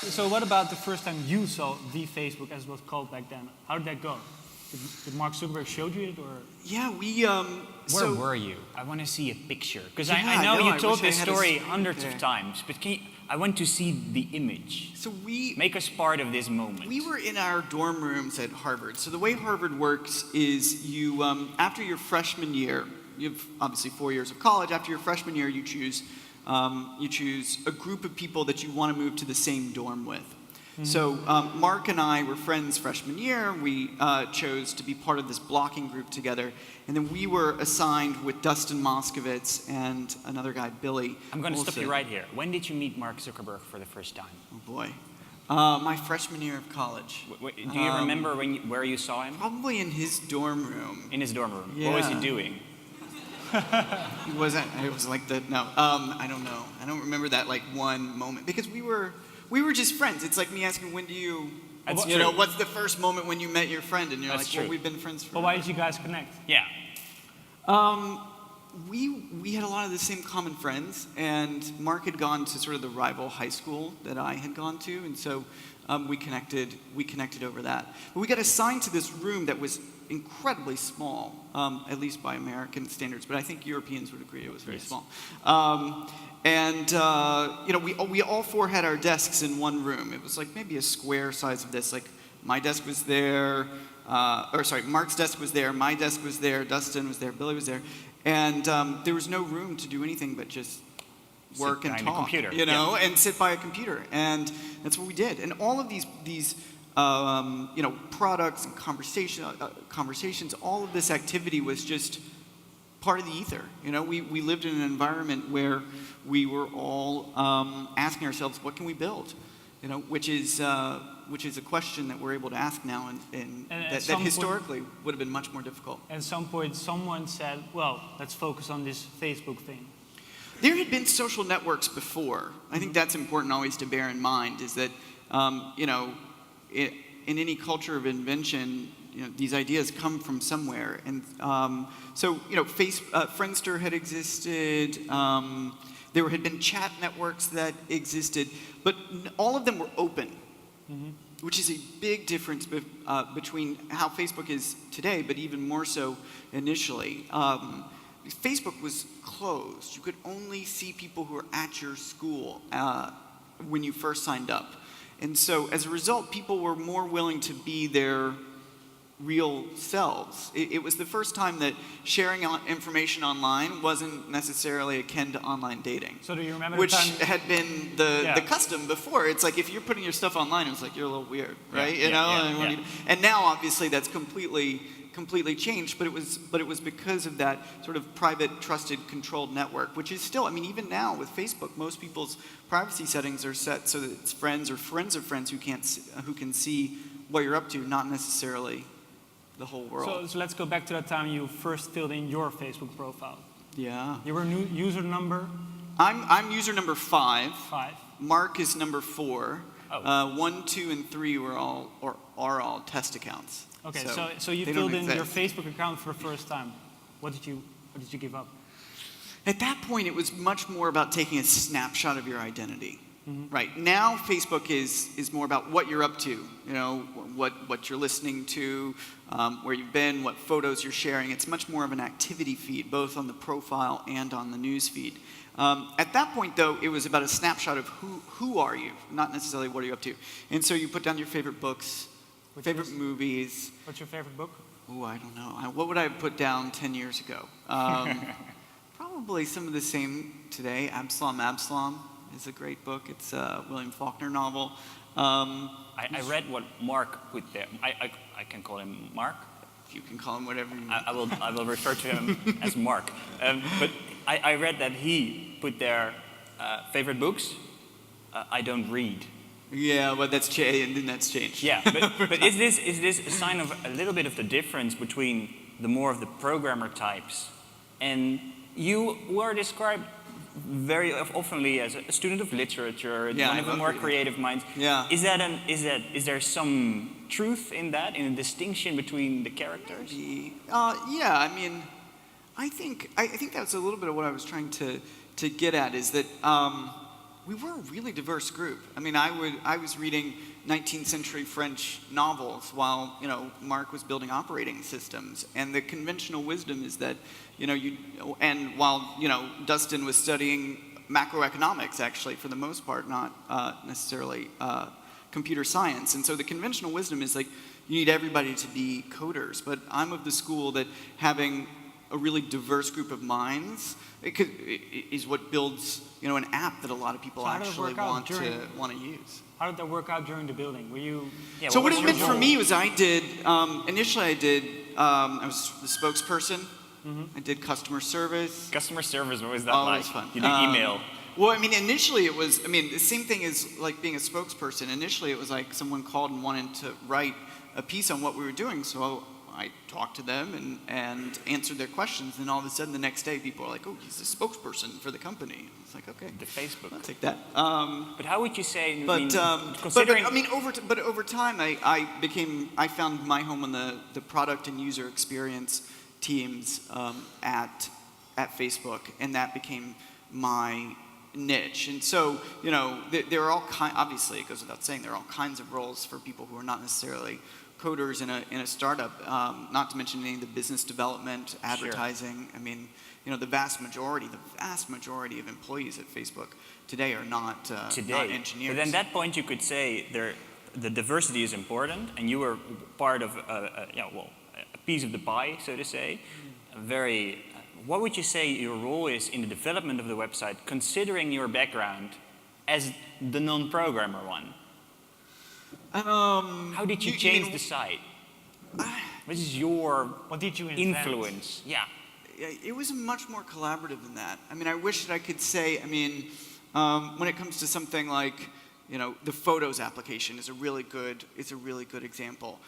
So what about the first time you saw the Facebook, as it was called back then? How did that go? Did Mark Zuckerberg show you it, or? Yeah, we. Where were you? I want to see a picture. Because Yeah, I know no, you I told wish I this had a story screen hundreds there. of times, but I want to see the image. So we Make us part of this moment. We were in our dorm rooms at Harvard. So the way Harvard works is you, after your freshman year, you have obviously 4 years of college. After your freshman year, you choose a group of people that you want to move to the same dorm with. Mm-hmm. So Mark and I were friends freshman year. We chose to be part of this blocking group together. And then we were assigned with Dustin Moskovitz and another guy, Billy. I'm going to stop you right here. When did you meet Mark Zuckerberg for the first time? Oh boy. My freshman year of college. Do you remember where you saw him? Probably in his dorm room. In his dorm room. Yeah. What was he doing? It was like I don't know. I don't remember that like one moment because we were just friends. It's like me asking, when do you, That's you true. know, what's the first moment when you met your friend? And you're That's like, true. well, we've been friends for. But why did you guys connect? Yeah. We had a lot of the same common friends, and Mark had gone to sort of the rival high school that I had gone to, and so we connected over that. But we got assigned to this room that was incredibly small, at least by American standards, but I think Europeans would agree it was very small. You know, we all four had our desks in one room. It was like maybe a square size of this. Like my desk was there, Mark's desk was there, my desk was there, Dustin was there, Billy was there, and there was no room to do anything but just work and talk, computer. you know, and sit by a computer, and that's what we did. And all of these you know, products and conversations, all of this activity was just part of the ether. You know, we lived in an environment where we were all asking ourselves, what can we build? You know, which is a question that we're able to ask now, and that historically would have been much more difficult. At some point, someone said, well, let's focus on this Facebook thing. There had been social networks before. I think that's important always to bear in mind, is that, you know, in any culture of invention, you know, these ideas come from somewhere. And so, you know, Friendster had existed. There had been chat networks that existed, but all of them were open, which is a big difference between how Facebook is today, but even more so initially. Facebook was closed. You could only see people who were at your school when you first signed up. And so as a result, people were more willing to be their real selves. It was the first time that sharing information online wasn't necessarily akin to online dating. So do you remember which the time had been the custom before. It's like if you're putting your stuff online, it's like you're a little weird, right? And now obviously that's completely changed, but it was because of that sort of private, trusted, controlled network, which is still, I mean, even now with Facebook, most people's privacy settings are set so that it's friends or friends of friends who can see what you're up to, not necessarily the whole world. So let's go back to that time you first filled in your Facebook profile. Yeah. You were user number? I'm user number 5. 5. Mark is number 4. Oh. 1, 2, and 3 are all test accounts. Okay, so you filled in your Facebook account for the first time. What did you give up? At that point, it was much more about taking a snapshot of your identity. Right now, Facebook is more about what you're up to. You know, what you're listening to, where you've been, what photos you're sharing. It's much more of an activity feed, both on the profile and on the news feed. At that point, though, it was about a snapshot of who are you, not necessarily what are you up to. And so you put down your favorite books, favorite movies. What's your favorite book? Oh, I don't know. What would I have put down 10 years ago? Probably some of the same today. Absalom is a great book. It's a William Faulkner novel. I read what Mark put there. I can call him Mark. You can call him whatever you want. I will refer to him as Mark. But I read that he put their favorite books. I don't read. Yeah, well, that's and then that's changed. Yeah, but is this a sign of a little bit of the difference between the more of the programmer types, and you were described very oftenly as a student of literature, one of the more creative minds. Yeah. Is there some truth in that, in the distinction between the characters? Yeah, I mean, I think that's a little bit of what I was trying to get at, is that we were a really diverse group. I mean, I was reading 19th century French novels while, you know, Mark was building operating systems. And the conventional wisdom is that, you know, and while, you know, Dustin was studying macroeconomics, actually, for the most part, not necessarily computer science. And so the conventional wisdom is like, you need everybody to be coders. But I'm of the school that having a really diverse group of minds is what builds, you know, an app that a lot of people actually want to use. How did that work out during the building? Were you? Yeah, so what it meant for me was initially I was the spokesperson. Mm-hmm. I did customer service. Customer service, what was that like? It was fun. You did email. Well, I mean, initially it was, the same thing as like being a spokesperson. Initially it was like someone called and wanted to write a piece on what we were doing, so I talked to them and answered their questions, and all of a sudden the next day people are like, oh, he's the spokesperson for the company. It's like, okay. The Facebook. I'll take that. But how would you say, considering... over time I found my home on the product and user experience teams at Facebook, and that became my niche. And so, you know, there are all obviously it goes without saying, there are all kinds of roles for people who are not necessarily coders in a startup, not to mention any of the business development, advertising. Sure. I mean, you know, the vast majority of employees at Facebook today are not engineers. But at that point you could say the diversity is important, and you were part of a piece of the pie, so to say. What would you say your role is in the development of the website, considering your background as the non-programmer one? How did you change the site? What is your influence? Yeah. It was much more collaborative than that. I mean, I wish that I could say, when it comes to something like, you know, the Photos application is a really good example.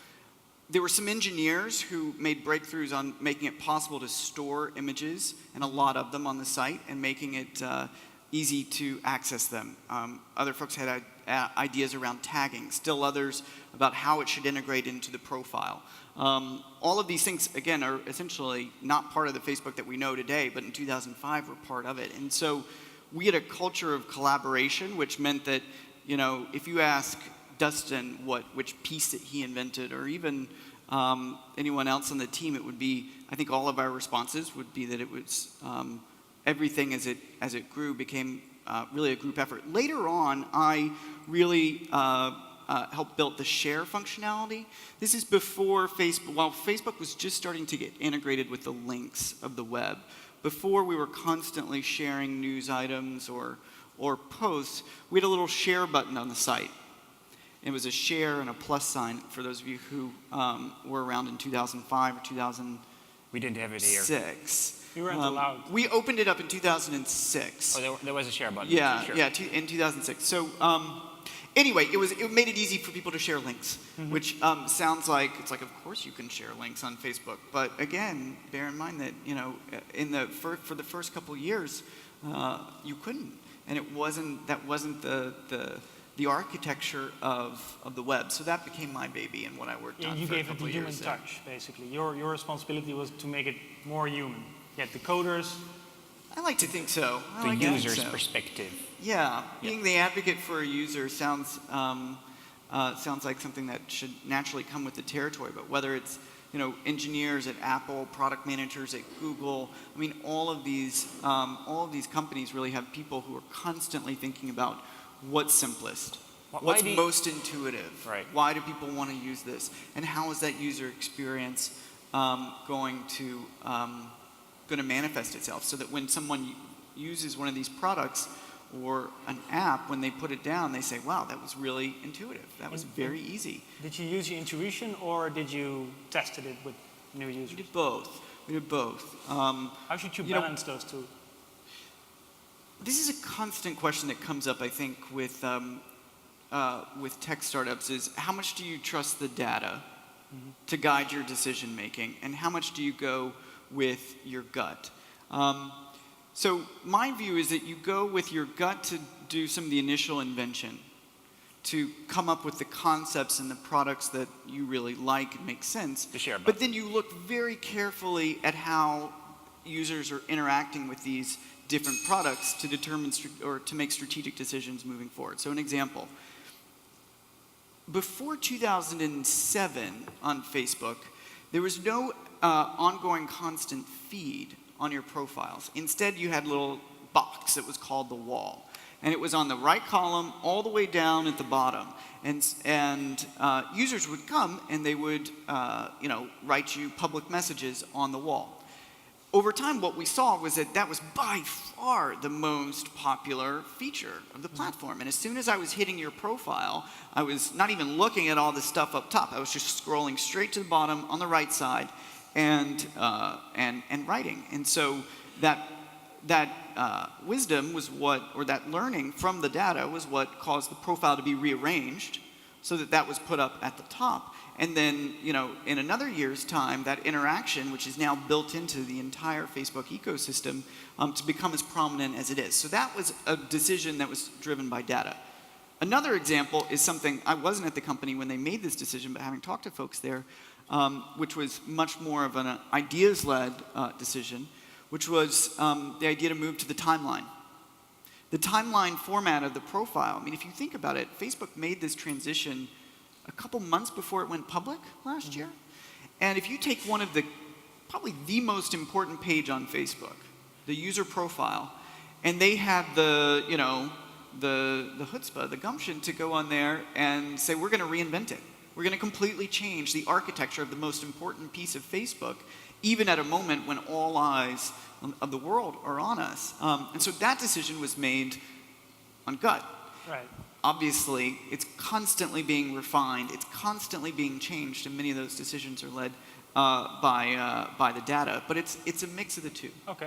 There were some engineers who made breakthroughs on making it possible to store images, and a lot of them on the site, and making it easy to access them. Other folks had ideas around tagging, still others about how it should integrate into the profile. All of these things, again, are essentially not part of the Facebook that we know today, but in 2005 were part of it. And so we had a culture of collaboration, which meant that, you know, if you ask Dustin which piece that he invented, or even anyone else on the team, it would be, I think all of our responses would be that it was everything as it grew became really a group effort. Later on, I really helped build the share functionality. This is before Facebook, while Facebook was just starting to get integrated with the links of the web. Before we were constantly sharing news items or posts, we had a little share button on the site. It was a share and a plus sign for those of you who were around in 2005 or 2006. We didn't have it here. You weren't allowed. We opened it up in 2006. Oh, there was a share button. Yeah, sure. yeah, in 2006. So anyway, it made it easy for people to share links, which sounds like, it's like, of course you can share links on Facebook. But again, bear in mind that, you know, for the first couple of years, you couldn't. And that wasn't the architecture of the web. So that became my baby and what I worked on you for a gave it couple the of years. human touch, basically. Your responsibility was to make it more human. Yet the coders... I like to think so. The user's perspective. Yeah, being the advocate for a user sounds like something that should naturally come with the territory. But whether it's, you know, engineers at Apple, product managers at Google, I mean, all of these companies really have people who are constantly thinking about what's simplest, what's most intuitive, right. Why do people want to use this, and how is that user experience going to manifest itself, so that when someone uses one of these products or an app, when they put it down, they say, wow, that was really intuitive. That was very easy. Did you use your intuition, or did you test it with new users? We did both. How should you balance those two? This is a constant question that comes up, I think, with tech startups, is how much do you trust the data to guide your decision making, and how much do you go with your gut? So my view is that you go with your gut to do some of the initial invention, to come up with the concepts and the products that you really like and make sense. But then you look very carefully at how users are interacting with these different products to determine or to make strategic decisions moving forward. So an example. Before 2007 on Facebook, there was no ongoing constant feed on your profiles. Instead, you had a little box that was called the wall. And it was on the right column all the way down at the bottom. And users would come and they would write you public messages on the wall. Over time, what we saw was that that was by far the most popular feature of the platform. And as soon as I was hitting your profile, I was not even looking at all the stuff up top. I was just scrolling straight to the bottom on the right side and writing. And so that wisdom was or that learning from the data was what caused the profile to be rearranged so that that was put up at the top. And then, in another year's time, that interaction, which is now built into the entire Facebook ecosystem, to become as prominent as it is. So that was a decision that was driven by data. Another example is something, I wasn't at the company when they made this decision, but having talked to folks there, which was much more of an ideas-led decision, which was the idea to move to the timeline. The timeline format of the profile, I mean, if you think about it, Facebook made this transition a couple months before it went public last year. And if you take one of probably the most important page on Facebook, the user profile, and they had the chutzpah, the gumption to go on there and say, we're going to reinvent it. We're going to completely change the architecture of the most important piece of Facebook, even at a moment when all eyes of the world are on us. And so that decision was made on gut. Right. Obviously, it's constantly being refined. It's constantly being changed, and many of those decisions are led by the data. But it's a mix of the two. Okay.